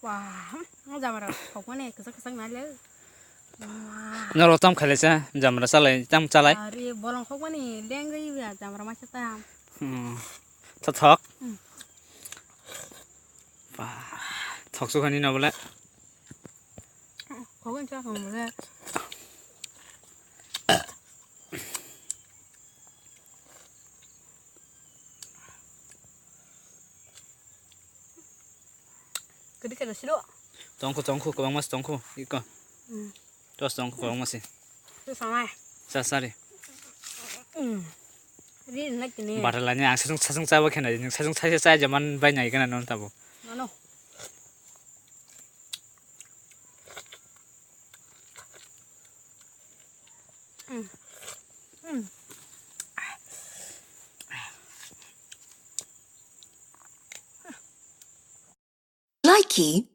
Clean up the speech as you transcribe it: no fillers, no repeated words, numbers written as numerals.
와, 자마라 거기네 그sak 날래. 너로 땀 칼레자 잠라 살래 땀 잘래 아리 bolong 거기네 랭거이야 자마라 마쳤다. 턱 와 턱수가니 나볼래 거긴 저 뭐래? 그렇게도 싫어. 덩쿠 그방 마스 덩쿠 이거 tos 덩쿠 그방 마스 세상에. 사사리 리는 නැ기네. 바랄라냐 사중 짜바 캐나 사중 차세 짜자만 바이냐 이거나 넌 타보 나노. Likey